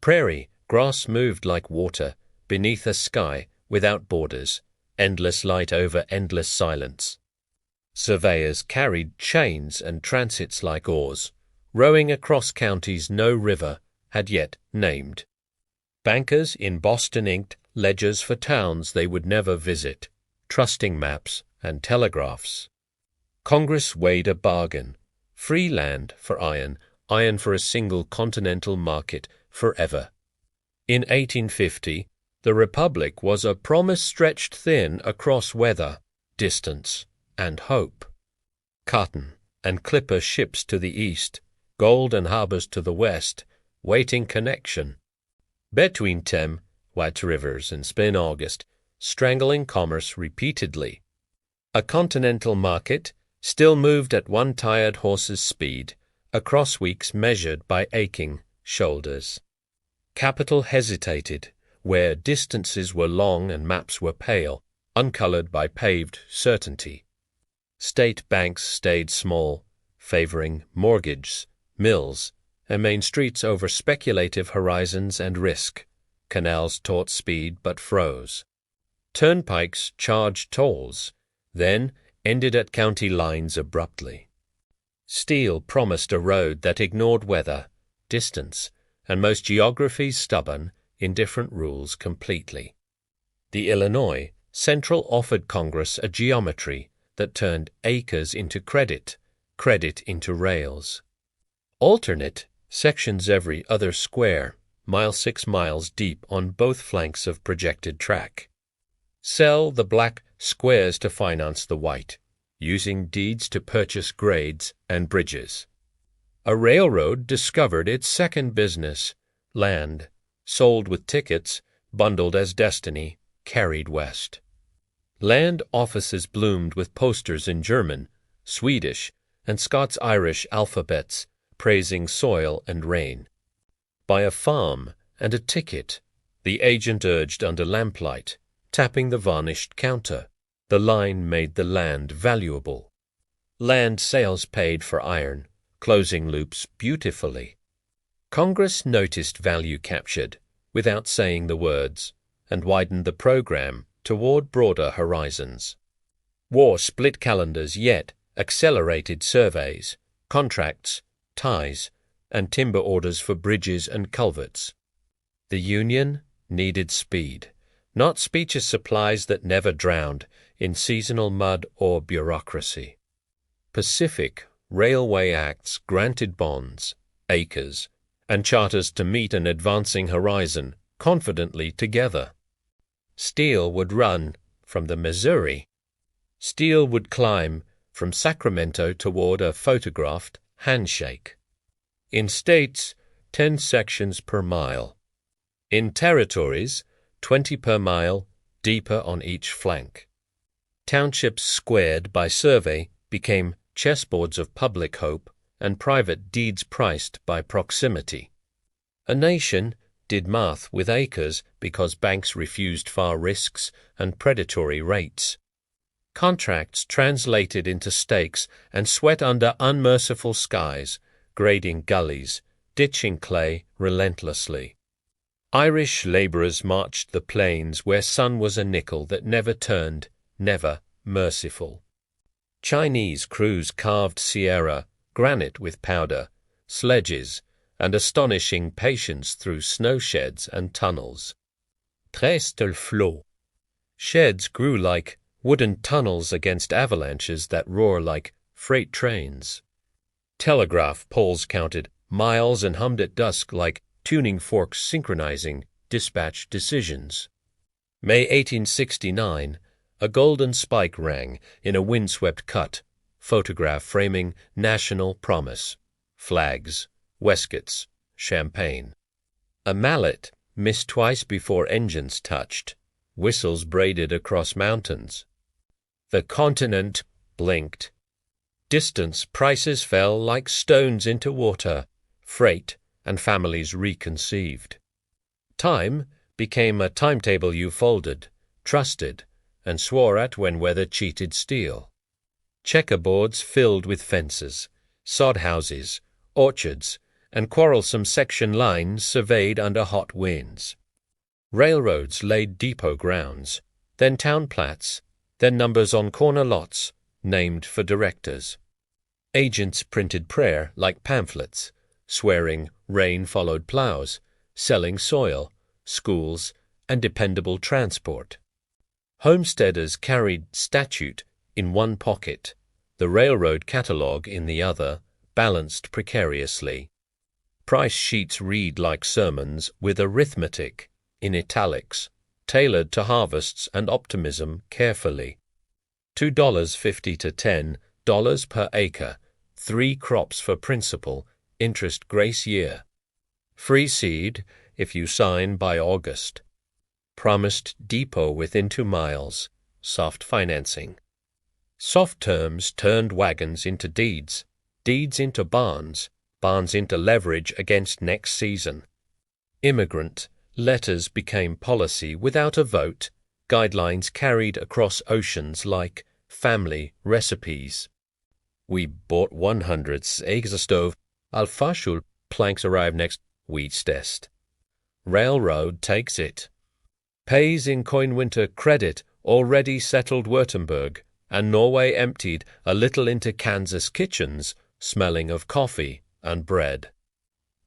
Prairie, grass moved like water, beneath a sky without borders, endless light over endless silence. Surveyors carried chains and transits like oars, rowing across counties no river had yet named. Bankers in Boston inked ledgers for towns they would never visit, trusting maps and telegraphs. Congress weighed a bargain, free land for iron, iron for a single continental market forever. In 1850, the Republic was a promise stretched thin across weather, distance, and hope. Cotton and clipper ships to the east, gold and harbors to the west, waiting connection. Between them, white rivers and spin August, strangling commerce repeatedly. A continental market still moved at one tired horse's speed, across weeks measured by aching shoulders. Capital hesitated, where distances were long and maps were pale, uncolored by paved certainty. State banks stayed small, favoring mortgages, mills, and main streets over speculative horizons and risk. Canals taught speed but froze. Turnpikes charged tolls, then ended at county lines abruptly. Steel promised a road that ignored weather, distance, and most geographies stubborn, indifferent rules completely. The Illinois Central offered Congress a geometry that turned acres into credit, credit into rails. Alternate sections every other square, 6 miles deep on both flanks of projected track. Sell the black squares to finance the white, using deeds to purchase grades and bridges. A railroad discovered its second business, land, sold with tickets, bundled as destiny, carried west. Land offices bloomed with posters in German, Swedish, and Scots-Irish alphabets, praising soil and rain. Buy a farm and a ticket, the agent urged under lamplight, tapping the varnished counter. The line made the land valuable. Land sales paid for iron, closing loops beautifully. Congress noticed value captured, without saying the words, and widened the program toward broader horizons. War split calendars yet accelerated surveys, contracts, ties, and timber orders for bridges and culverts. The Union needed speed, not speeches supplies that never drowned in seasonal mud or bureaucracy. Pacific Railway Acts granted bonds, acres, and charters to meet an advancing horizon confidently together. Steel would run from the Missouri. Steel would climb from Sacramento toward a photographed handshake. In states, 10 sections per mile. In territories, 20 per mile, deeper on each flank. Townships squared by survey became chessboards of public hope and private deeds priced by proximity. A nation did math with acres because banks refused far risks and predatory rates. Contracts translated into stakes and sweat under unmerciful skies, grading gullies, ditching clay relentlessly. Irish labourers marched the plains where sun was a nickel that never turned, never merciful. Chinese crews carved Sierra, granite with powder, sledges, and astonishing patience through snow sheds and tunnels. Treste le flot. Sheds grew like wooden tunnels against avalanches that roar like freight trains. Telegraph poles counted miles and hummed at dusk like tuning forks synchronizing dispatch decisions. May 1869, a golden spike rang in a windswept cut, photograph framing national promise, flags, waistcoats, champagne. A mallet missed twice before engines touched, whistles braided across mountains. The continent blinked. Distance prices fell like stones into water, freight and families reconceived. Time became a timetable you folded, trusted, and swore at when weather cheated steel. Checkerboards filled with fences, sod houses, orchards, and quarrelsome section lines surveyed under hot winds. Railroads laid depot grounds, then town plats, then numbers on corner lots, named for directors. Agents printed prayer like pamphlets, swearing rain followed plows, selling soil, schools, and dependable transport. Homesteaders carried statute in one pocket, the railroad catalogue in the other, balanced precariously. Price sheets read like sermons with arithmetic, in italics, tailored to harvests and optimism carefully. $2.50 to $10 per acre, 3 crops for principal, interest grace year. Free seed if you sign by August. Promised depot within 2 miles, soft financing. Soft terms turned wagons into deeds, deeds into barns, barns into leverage against next season. Immigrant letters became policy without a vote, guidelines carried across oceans like family recipes. We bought 100 eggs stove, Alfashul planks arrive next wheat's test. Railroad takes it. Pays in Coinwinter credit already settled Württemberg, and Norway emptied a little into Kansas kitchens, smelling of coffee and bread.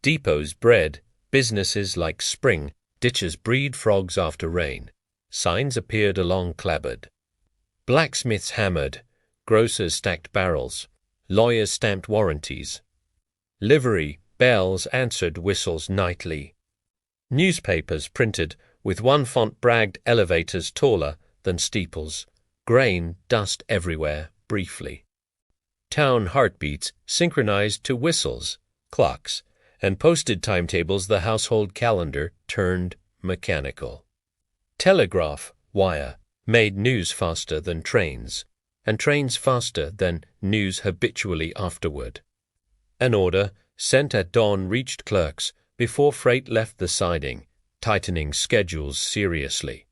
Depots bred, businesses like Spring, ditches breed frogs after rain. Signs appeared along clabbered. Blacksmiths hammered, grocers stacked barrels, lawyers stamped warranties. Livery bells answered whistles nightly. Newspapers printed with one font bragged elevators taller than steeples, grain dust everywhere briefly. Town heartbeats synchronized to whistles, clocks, and posted timetables the household calendar turned mechanical. Telegraph wire made news faster than trains, and trains faster than news habitually afterward. An order sent at dawn reached clerks before freight left the siding, tightening schedules seriously.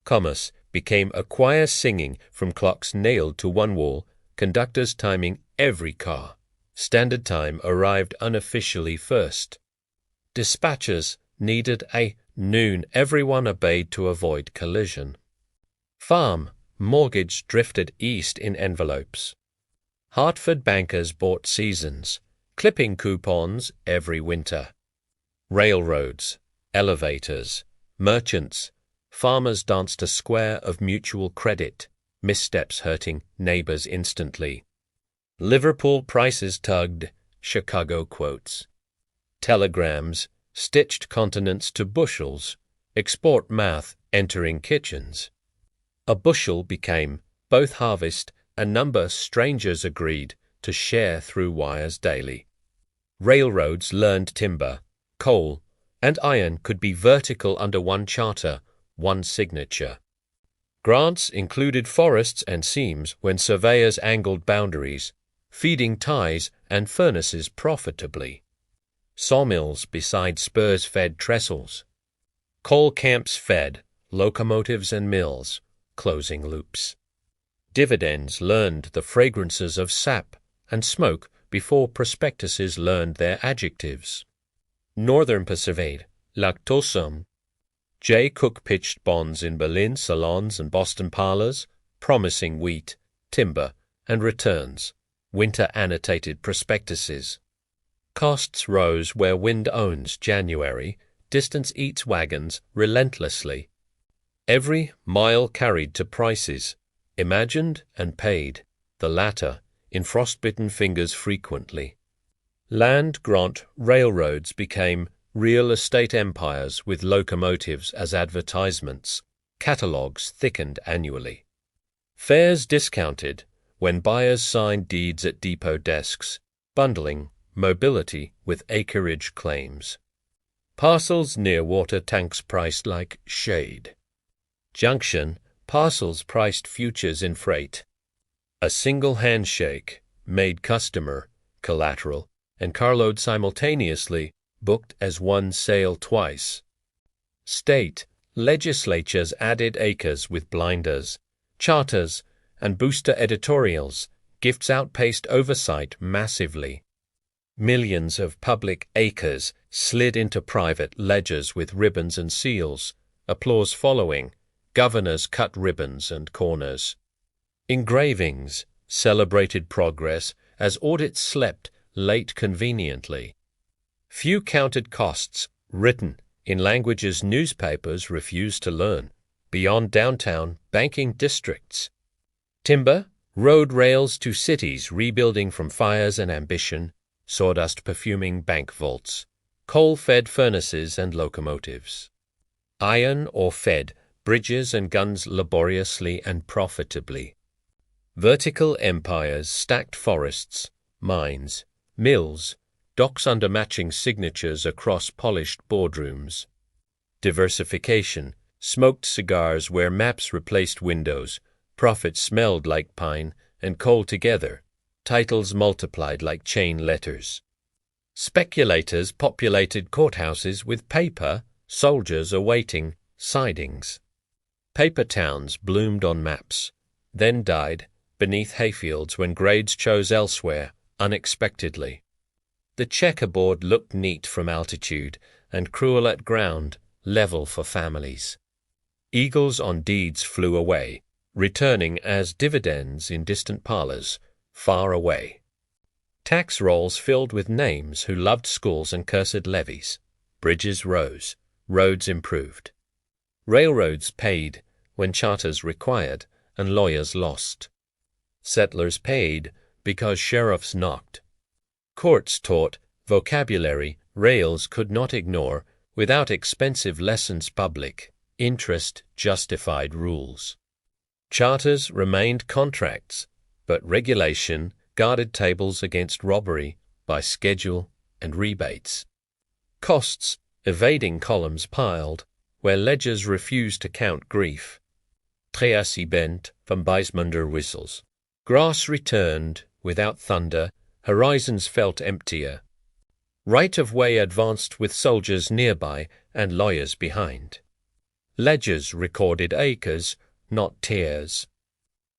Commerce became a choir singing from clocks nailed to one wall, conductors timing every car. Standard time arrived unofficially first. Dispatchers needed a noon everyone obeyed to avoid collision. Farm mortgage drifted east in envelopes. Hartford bankers bought seasons, clipping coupons every winter. Railroads, elevators, merchants, farmers danced a square of mutual credit, missteps hurting neighbors instantly. Liverpool prices tugged, Chicago quotes. Telegrams stitched continents to bushels, export math entering kitchens. A bushel became both harvest and number strangers agreed to share through wires daily. Railroads learned timber, coal, and iron could be vertical under one charter, one signature. Grants included forests and seams when surveyors angled boundaries, feeding ties and furnaces profitably. Sawmills beside spurs fed trestles. Coal camps fed locomotives and mills, closing loops. Dividends learned the fragrances of sap and smoke before prospectuses learned their adjectives. Northern persevered, lactosum. J. Cook pitched bonds in Berlin salons and Boston parlors, promising wheat, timber, and returns, winter annotated prospectuses. Costs rose where wind owns January, distance eats wagons relentlessly. Every mile carried to prices, imagined and paid, the latter in frostbitten fingers frequently. Land grant railroads became real estate empires with locomotives as advertisements, catalogues thickened annually. Fares discounted when buyers signed deeds at depot desks, bundling mobility with acreage claims. Parcels near water tanks priced like shade. Junction, parcels priced futures in freight. A single handshake made customer, collateral, and carload simultaneously booked as one sale twice. State legislatures added acres with blinders, charters, and booster editorials. Gifts outpaced oversight massively. Millions of public acres slid into private ledgers with ribbons and seals, applause following. Governors cut ribbons and corners. Engravings celebrated progress as audits slept late conveniently. Few counted costs, written in languages newspapers refused to learn, beyond downtown banking districts. Timber, road rails to cities rebuilding from fires and ambition, sawdust perfuming bank vaults, coal-fed furnaces and locomotives. Iron or fed, bridges and guns laboriously and profitably. Vertical empires stacked forests, mines, mills, docks under matching signatures across polished boardrooms. Diversification, smoked cigars where maps replaced windows, profit smelled like pine and coal together, titles multiplied like chain letters. Speculators populated courthouses with paper, soldiers awaiting sidings. Paper towns bloomed on maps, then died beneath hayfields when grades chose elsewhere, unexpectedly. The checkerboard looked neat from altitude and cruel at ground, level for families. Eagles on deeds flew away, returning as dividends in distant parlors, far away. Tax rolls filled with names who loved schools and cursed levies. Bridges rose, roads improved. Railroads paid when charters required and lawyers lost. Settlers paid because sheriffs knocked. Courts taught vocabulary rails could not ignore without expensive lessons public. Interest justified rules. Charters remained contracts, but regulation guarded tables against robbery by schedule and rebates. Costs evading columns piled, where ledgers refused to count grief. Treacy bent from Beismunder whistles. Grass returned without thunder, horizons felt emptier. Right-of-way advanced with soldiers nearby and lawyers behind. Ledgers recorded acres, not tears.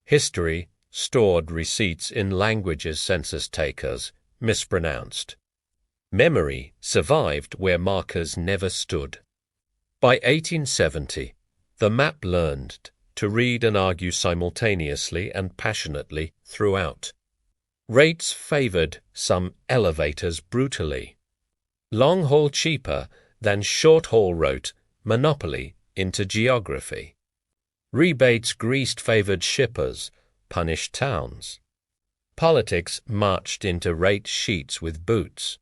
History stored receipts in languages census takers mispronounced. Memory survived where markers never stood. By 1870, the map learned to read and argue simultaneously and passionately throughout. Rates favored some elevators brutally. Long haul cheaper than short haul wrote monopoly into geography. Rebates greased favored shippers, punished towns. Politics marched into rate sheets with boots.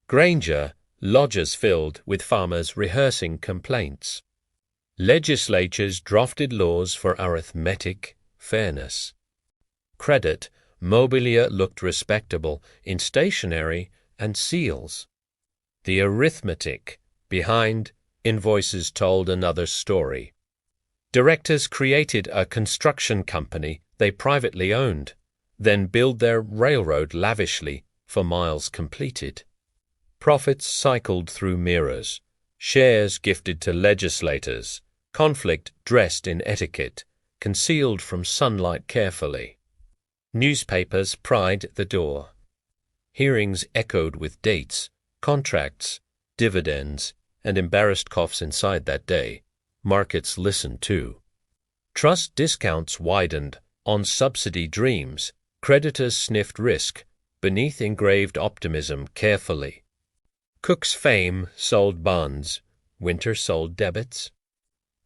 Granger, lodgers filled with farmers rehearsing complaints. Legislatures drafted laws for arithmetic fairness. Credit, mobilier looked respectable in stationery and seals. The arithmetic behind invoices told another story. Directors created a construction company they privately owned, then billed their railroad lavishly for miles completed. Profits cycled through mirrors, shares gifted to legislators, conflict dressed in etiquette, concealed from sunlight carefully. Newspapers pried the door. Hearings echoed with dates, contracts, dividends, and embarrassed coughs inside that day. Markets listened too. Trust discounts widened on subsidy dreams. Creditors sniffed risk beneath engraved optimism carefully. Cook's Fame sold bonds. Winter sold debits.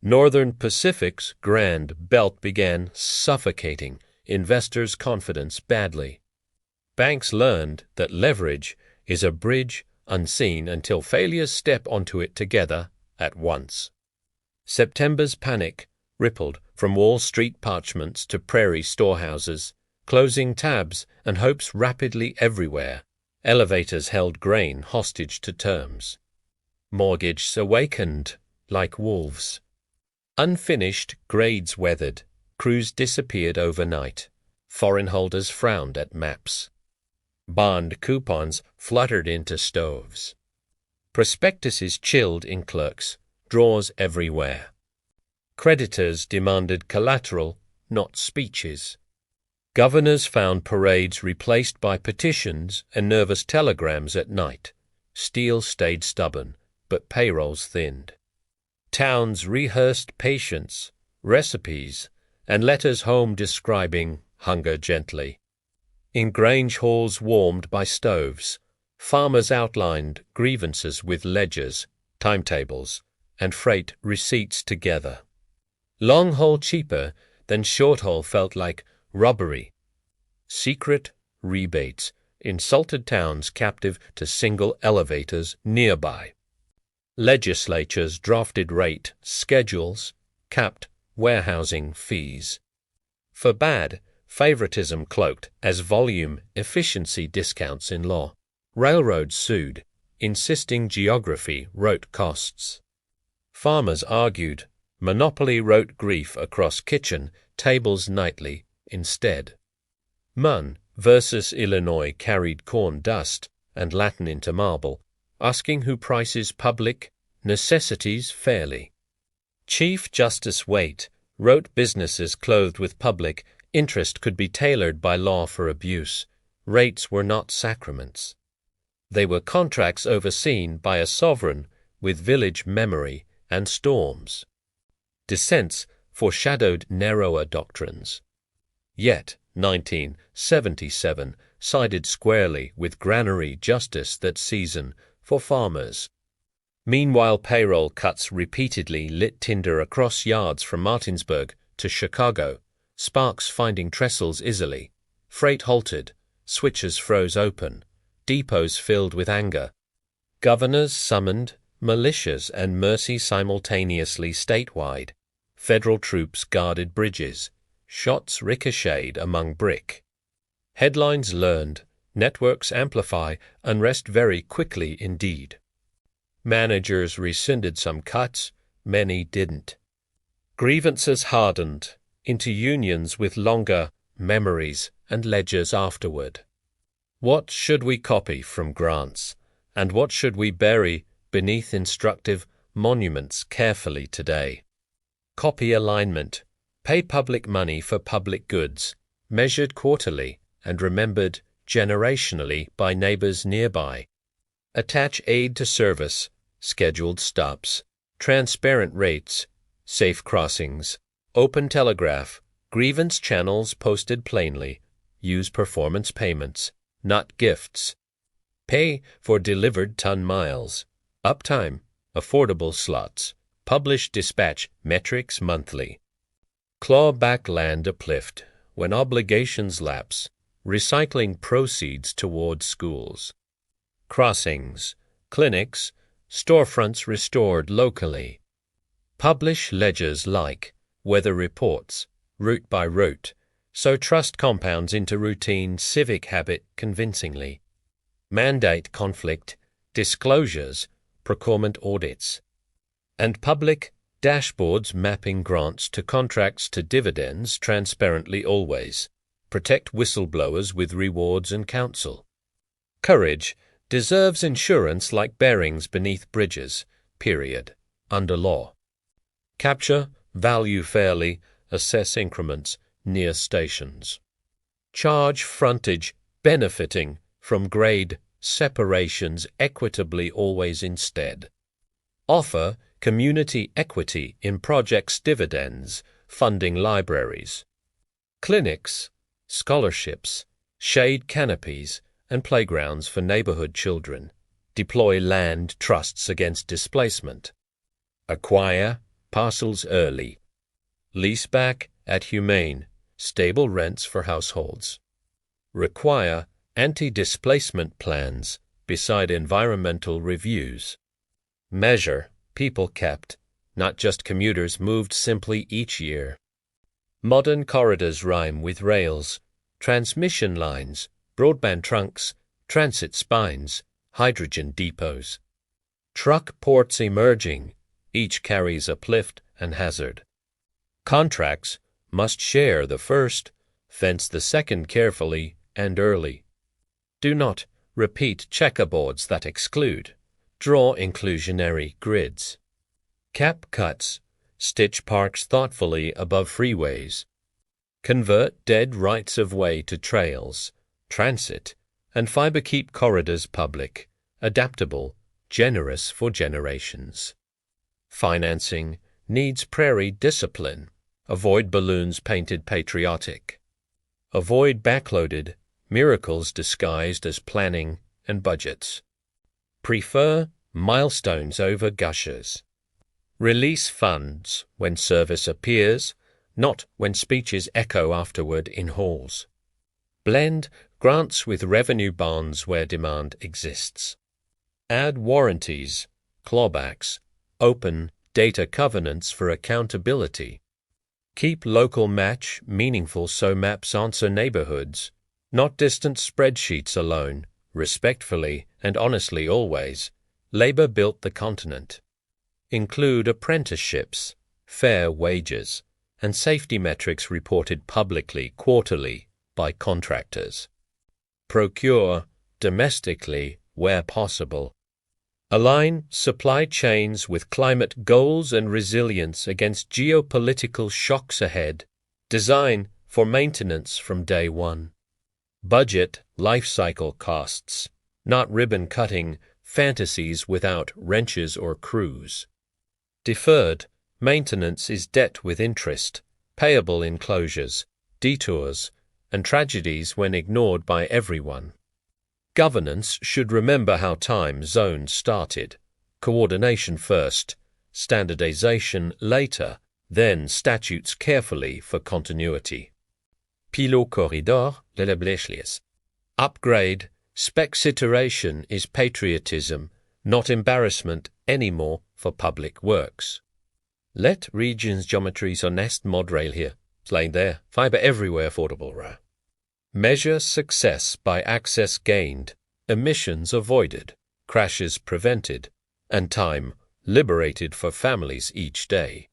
Northern Pacific's grand belt began suffocating investors' confidence badly. Banks learned that leverage is a bridge unseen until failures step onto it together at once. September's panic rippled from Wall Street parchments to prairie storehouses, closing tabs and hopes rapidly everywhere. Elevators held grain hostage to terms. Mortgages awakened like wolves. Unfinished grades weathered. Crews disappeared overnight. Foreign holders frowned at maps. Bond coupons fluttered into stoves. Prospectuses chilled in clerks, drawers everywhere. Creditors demanded collateral, not speeches. Governors found parades replaced by petitions and nervous telegrams at night. Steel stayed stubborn, but payrolls thinned. Towns rehearsed patience, recipes, and letters home describing hunger gently. In Grange halls warmed by stoves, farmers outlined grievances with ledgers, timetables, and freight receipts together. Long haul cheaper than short haul felt like robbery. Secret rebates insulted towns captive to single elevators nearby. Legislatures drafted rate schedules, capped warehousing fees. For bad, favoritism cloaked as volume efficiency discounts in law. Railroads sued, insisting geography wrote costs. Farmers argued, monopoly wrote grief across kitchen tables nightly instead. Munn versus Illinois carried corn dust and Latin into marble, asking who prices public necessities fairly. Chief Justice Waite wrote businesses clothed with public interest could be tailored by law for abuse. Rates were not sacraments. They were contracts overseen by a sovereign with village memory and storms. Dissents foreshadowed narrower doctrines. Yet 1977 sided squarely with granary justice that season for farmers. Meanwhile, payroll cuts repeatedly lit tinder across yards from Martinsburg to Chicago, sparks finding trestles easily. Freight halted, switches froze open, depots filled with anger. Governors summoned militias and mercy simultaneously statewide. Federal troops guarded bridges. Shots ricocheted among brick. Headlines learned, networks amplify unrest very quickly indeed. Managers rescinded some cuts, many didn't. Grievances hardened into unions with longer memories and ledgers afterward. What should we copy from grants, and what should we bury beneath instructive monuments carefully today? Copy alignment. Pay public money for public goods, measured quarterly and remembered generationally by neighbors nearby. Attach aid to service, scheduled stops, transparent rates, safe crossings, open telegraph, grievance channels posted plainly. Use performance payments, not gifts. Pay for delivered ton miles. Uptime, affordable slots. Publish dispatch metrics monthly. Claw back land uplift when obligations lapse, recycling proceeds toward schools. Crossings, clinics, storefronts restored locally. Publish ledgers like weather reports, route by route, so trust compounds into routine civic habit convincingly. Mandate conflict, disclosures, procurement audits. And public dashboards mapping grants to contracts to dividends transparently always. Protect whistleblowers with rewards and counsel. Courage deserves insurance like bearings beneath bridges, period, under law. Capture, value fairly, assess increments near stations. Charge frontage benefiting from grade separations equitably always instead. Offer community equity in projects dividends, funding libraries. Clinics, scholarships, shade canopies, and playgrounds for neighborhood children. Deploy land trusts against displacement. Acquire parcels early. Lease back at humane, stable rents for households. Require anti-displacement plans beside environmental reviews. Measure people kept, not just commuters moved simply each year. Modern corridors rhyme with rails, transmission lines, broadband trunks, transit spines, hydrogen depots. Truck ports emerging, each carries uplift and hazard. Contracts must share the first, fence the second carefully and early. Do not repeat checkerboards that exclude. Draw inclusionary grids. Cap cuts, stitch parks thoughtfully above freeways. Convert dead rights-of-way to trails, transit, and fiber keep corridors public, adaptable, generous for generations. Financing needs prairie discipline. Avoid balloons painted patriotic. Avoid backloaded, miracles disguised as planning and budgets. Prefer milestones over gushers. Release funds when service appears, not when speeches echo afterward in halls. Blend grants with revenue bonds where demand exists. Add warranties, clawbacks, open data covenants for accountability. Keep local match meaningful so maps answer neighborhoods, not distant spreadsheets alone. Respectfully and honestly always, labor built the continent. Include apprenticeships, fair wages, and safety metrics reported publicly quarterly by contractors. Procure domestically where possible. Align supply chains with climate goals and resilience against geopolitical shocks ahead. Design for maintenance from day one. Budget life cycle costs, not ribbon-cutting fantasies without wrenches or crews. Deferred maintenance is debt with interest, payable in closures, detours, and tragedies when ignored by everyone. Governance should remember how time zones started. Coordination first, standardization later, then statutes carefully for continuity. Pilot corridor de la Blechlies. Upgrade, specs iteration is patriotism, not embarrassment anymore for public works. Let regions geometries honest mod rail here, slain there, fiber everywhere affordable ra. Measure success by access gained, emissions avoided, crashes prevented, and time liberated for families each day.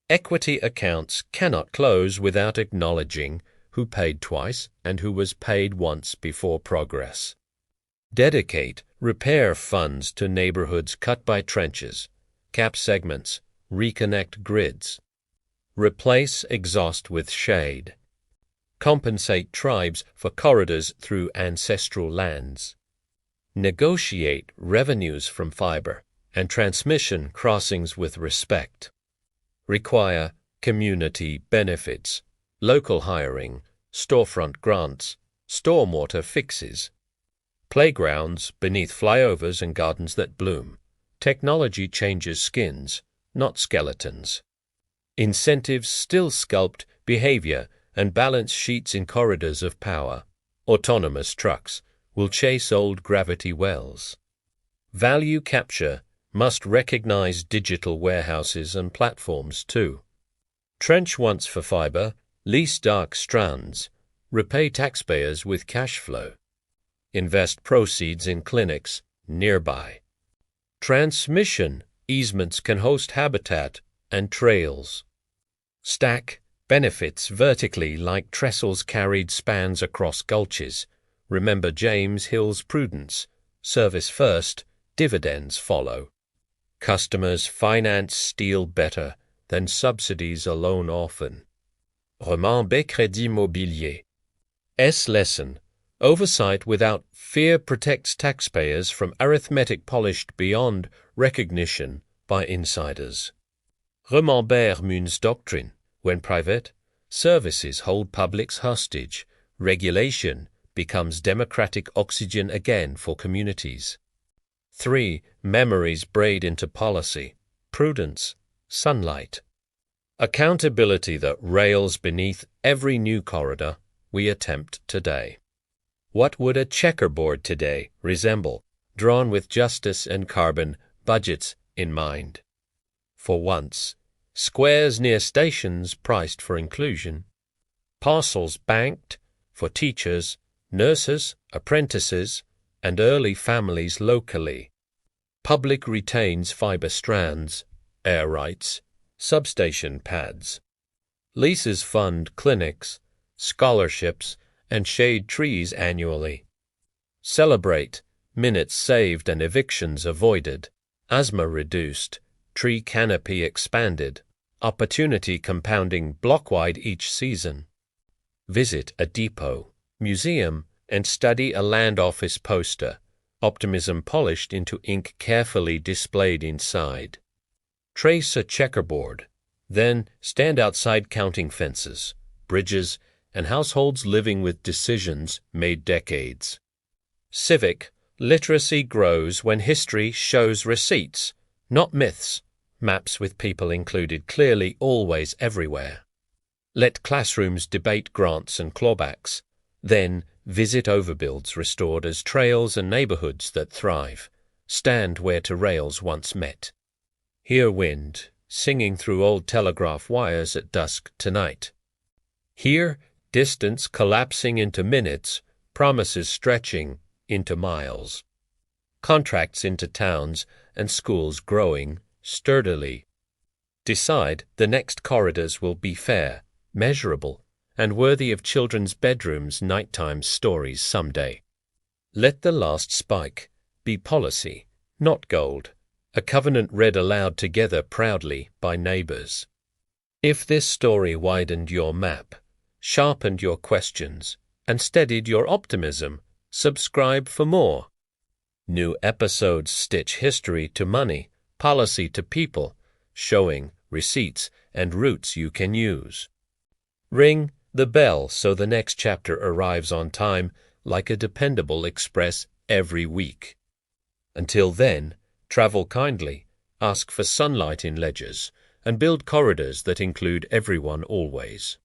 Equity accounts cannot close without acknowledging who paid twice and who was paid once before progress. Dedicate repair funds to neighborhoods cut by trenches, cap segments, reconnect grids. Replace exhaust with shade. Compensate tribes for corridors through ancestral lands. Negotiate revenues from fiber and transmission crossings with respect. Require community benefits, local hiring, storefront grants, stormwater fixes. Playgrounds beneath flyovers and gardens that bloom. Technology changes skins, not skeletons. Incentives still sculpt behavior and balance sheets in corridors of power. Autonomous trucks will chase old gravity wells. Value capture must recognize digital warehouses and platforms too. Trench once for fiber, lease dark strands, repay taxpayers with cash flow. Invest proceeds in clinics nearby. Transmission easements can host habitat and trails. Stack benefits vertically like trestles carried spans across gulches. Remember James Hill's prudence. Service first, dividends follow. Customers finance steel better than subsidies alone often. Roman B. Crédit Mobilier. Lesson. Oversight without fear protects taxpayers from arithmetic polished beyond recognition by insiders. Remembert Mune's doctrine. When private, services hold publics hostage. Regulation becomes democratic oxygen again for communities. 3. Memories braid into policy. Prudence. Sunlight. Accountability that rails beneath every new corridor we attempt today. What would a checkerboard today resemble, drawn with justice and carbon budgets in mind? For once, squares near stations priced for inclusion, parcels banked for teachers, nurses, apprentices, and early families locally. Public retains fiber strands, air rights, substation pads. Leases fund clinics, scholarships, and shade trees annually. Celebrate minutes saved and evictions avoided, asthma reduced, tree canopy expanded, opportunity compounding blockwide each season. Visit a depot, museum, and study a land office poster, optimism polished into ink carefully displayed inside. Trace a checkerboard, then stand outside counting fences, bridges, and households living with decisions made decades. Civic literacy grows when history shows receipts, not myths, maps with people included clearly always everywhere. Let classrooms debate grants and clawbacks, then visit overbuilds restored as trails and neighborhoods that thrive, stand where two rails once met. Hear wind singing through old telegraph wires at dusk tonight. Hear distance collapsing into minutes, promises stretching into miles. Contracts into towns and schools growing sturdily. Decide the next corridors will be fair, measurable, and worthy of children's bedrooms' nighttime stories someday. Let the last spike be policy, not gold, a covenant read aloud together proudly by neighbors. If this story widened your map, sharpened your questions, and steadied your optimism, subscribe for more. New episodes stitch history to money, policy to people, showing receipts and routes you can use. Ring the bell so the next chapter arrives on time like a dependable express every week. Until then, travel kindly, ask for sunlight in ledgers, and build corridors that include everyone always.